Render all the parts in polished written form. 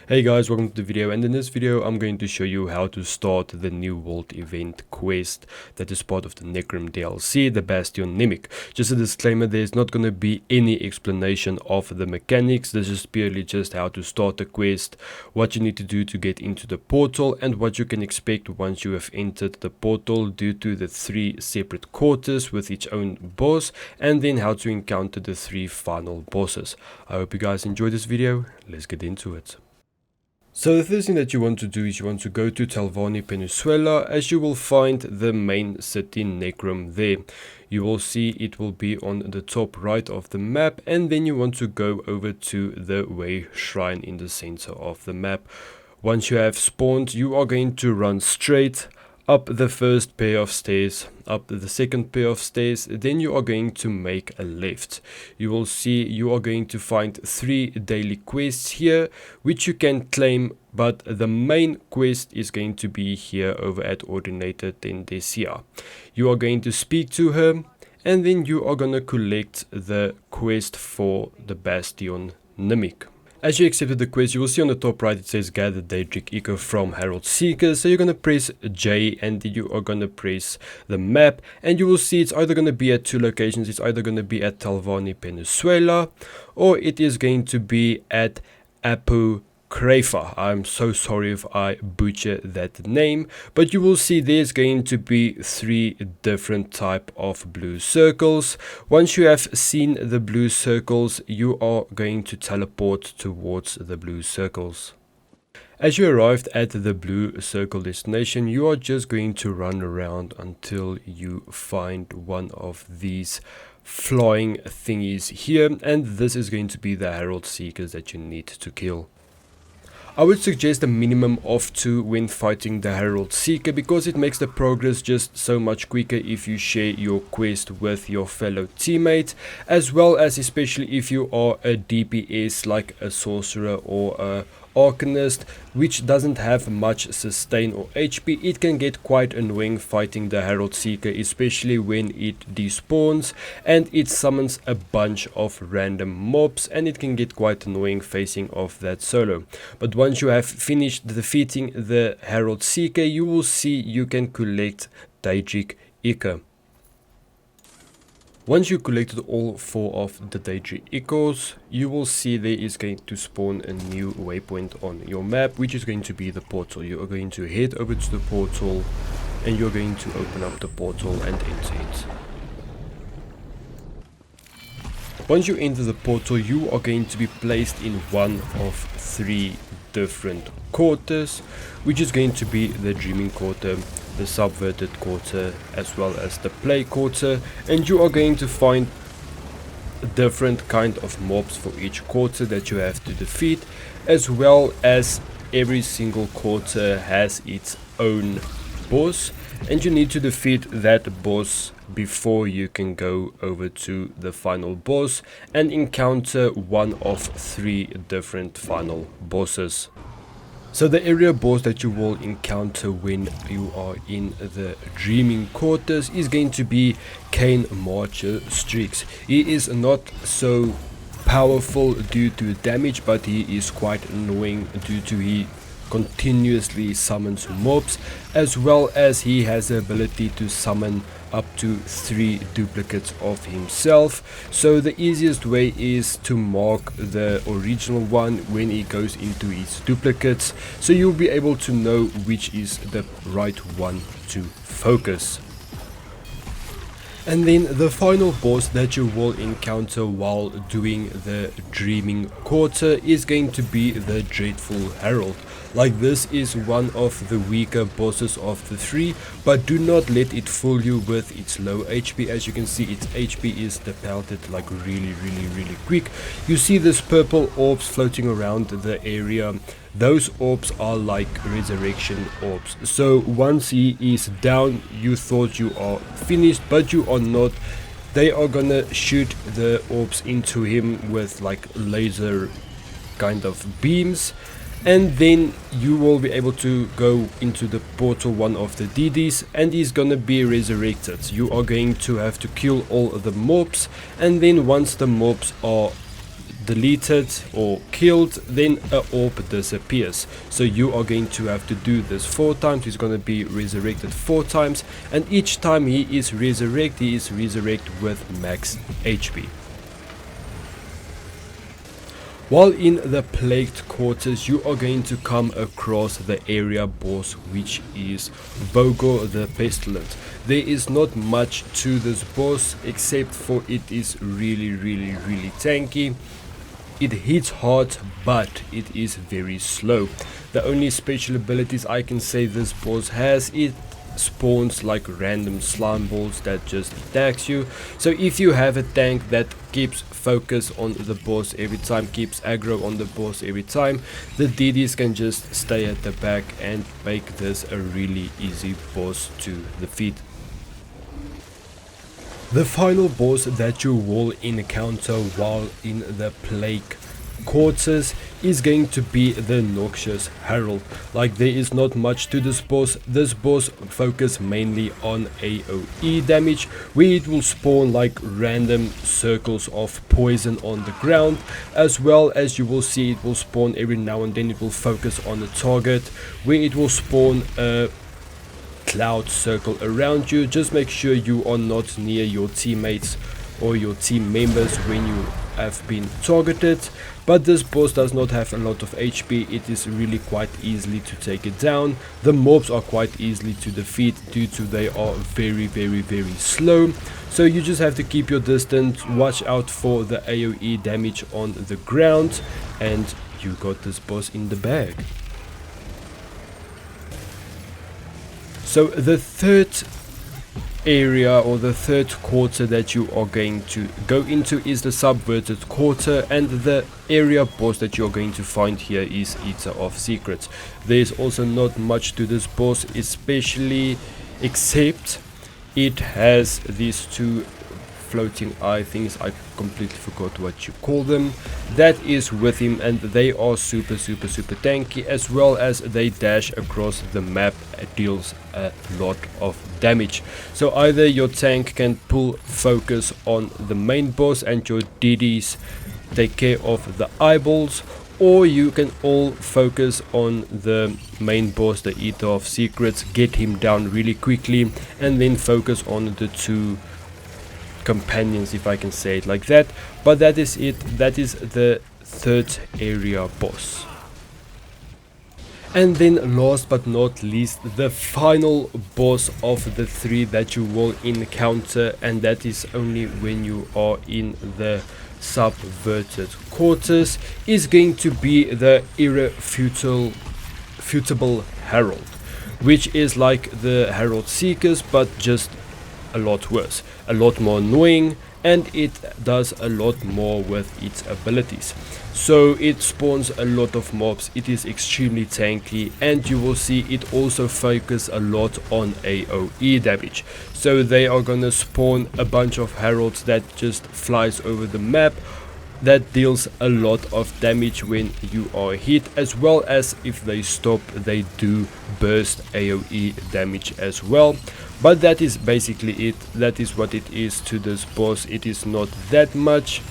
Hey guys, welcome to the video, and in this video I'm going to show you how to start the New World event quest that is part of the Necrom DLC, the Bastion Nymic. Just a disclaimer, there's not going to be any explanation of the mechanics. This is purely just how to start the quest, what you need to do to get into the portal, and what you can expect once you have entered the portal due to the 3 separate quarters with each own boss, and then how to encounter the 3 final bosses. I hope you guys enjoyed this video. Let's get into it. So the first thing that you want to do is you want to go to Talvani Peninsula, as you will find the main city Necrom there. You will see it will be on the top right of the map, and then you want to go over to the Way Shrine in the center of the map. Once you have spawned, you are going to run straight up the first pair of stairs, up the second pair of stairs, then you are going to make a left. You will see you are going to find 3 daily quests here which you can claim, but the main quest is going to be here over at Ordinator Tendesia. You are going to speak to her, and then you are going to collect the quest for the Bastion Nymic. As you accepted the quest, you will see on the top right it says gather Daedric Echo from Herald Seeker. So you're going to press J, and then you are going to press the map, and you will see it's either going to be at 2 locations. It's either going to be at Talvani Peninsula, or it is going to be at Apu Krefa. I'm so sorry if I butcher that name, but you will see there's going to be 3 different type of blue circles. Once you have seen the blue circles, you are going to teleport towards the blue circles. As you arrived at the blue circle destination, you are just going to run around until you find one of these flying thingies here, and this is going to be the Herald Seekers that you need to kill. I would suggest a minimum of 2 when fighting the Herald Seeker, because it makes the progress just so much quicker if you share your quest with your fellow teammate, as well as especially if you are a DPS like a sorcerer or a Arcanist, which doesn't have much sustain or HP. It can get quite annoying fighting the Herald Seeker, especially when it despawns and it summons a bunch of random mobs, and it can get quite annoying facing off that solo. But once you have finished defeating the Herald Seeker, you will see you can collect Daedric Echo. Once you collected all 4 of the Daedric Echoes, you will see there is going to spawn a new waypoint on your map, which is going to be the portal. You are going to head over to the portal, and you're going to open up the portal and enter it. Once you enter the portal, you are going to be placed in one of 3 different quarters, which is going to be the Dreaming Quarter, the Subverted Quarter, as well as the Play Quarter, and you are going to find different kind of mobs for each quarter that you have to defeat, as well as every single quarter has its own boss, and you need to defeat that boss before you can go over to the final boss and encounter one of 3 different final bosses. So the area boss that you will encounter when you are in the Dreaming Quarters is going to be Kane Marcher Strix. He is not so powerful due to damage, but he is quite annoying due to he continuously summons mobs, as well as he has the ability to summon up to 3 duplicates of himself. So the easiest way is to mark the original one when he goes into his duplicates, so you'll be able to know which is the right one to focus. And then the final boss that you will encounter while doing the Dreaming Quarter is going to be the Dreadful Herald. Like, this is one of the weaker bosses of the 3, but do not let it fool you with its low HP. As you can see, its HP is depleted like really quick. You see this purple orbs floating around the area. Those orbs are like resurrection orbs. So once he is down, you thought you are finished, but you are not. They are gonna shoot the orbs into him with like laser kind of beams, and then you will be able to go into the portal, one of the DDs, and he's gonna be resurrected. You are going to have to kill all of the mobs, and then once the mobs are deleted or killed, then an orb disappears. So you are going to have to do this 4 times. He's going to be resurrected 4 times, and each time he is resurrected with max HP. While in the plagued quarters, you are going to come across the area boss, which is Overwolrd the Pestilent. There is not much to this boss except for it is really tanky. It hits hard, but it is very slow. The only special abilities I can say this boss has, it spawns like random slime balls that just attacks you. So if you have a tank that keeps focus on the boss every time, keeps aggro on the boss every time, the DDs can just stay at the back and make this a really easy boss to defeat. The final boss that you will encounter while in the plague quarters is going to be the Noxious Herald. Like, there is not much to this boss. This boss focuses mainly on AoE damage, where it will spawn like random circles of poison on the ground, as well as you will see it will spawn every now and then. It will focus on the target, where it will spawn a cloud circle around you. Just make sure you are not near your teammates or your team members when you have been targeted. But this boss does not have a lot of HP. It is really quite easily to take it down. The mobs are quite easily to defeat due to they are very slow. So you just have to keep your distance, watch out for the AoE damage on the ground, and you got this boss in the bag. So the third area or the third quarter that you are going to go into is the Subverted quarter, and the area boss that you're going to find here is Eater of Secrets. There's also not much to this boss, especially except it has these 2 floating eye things. I completely forgot what you call them. That is with him, and they are super tanky, as well as they dash across the map. It deals a lot of damage. So either your tank can pull focus on the main boss and your DDs take care of the eyeballs, or you can all focus on the main boss, the Eater of Secrets, get him down really quickly, and then focus on the 2 companions, if I can say it like that. But that is it. That is the third area boss. And then last but not least, the final boss of the 3 that you will encounter, and that is only when you are in the Subverted quarters, is going to be the Irrefutable Herald, which is like the Herald Seekers but just a lot worse, a lot more annoying, and it does a lot more with its abilities. So it spawns a lot of mobs, it is extremely tanky, and you will see it also focuses a lot on AoE damage. So they are gonna spawn a bunch of heralds that just flies over the map, that deals a lot of damage when you are hit, as well as if they stop, they do burst AoE damage as well. But that is basically it. That is what it is to this boss. It is not that much.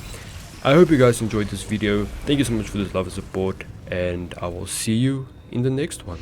I hope you guys enjoyed this video. Thank you so much for this love and support, and I will see you in the next one.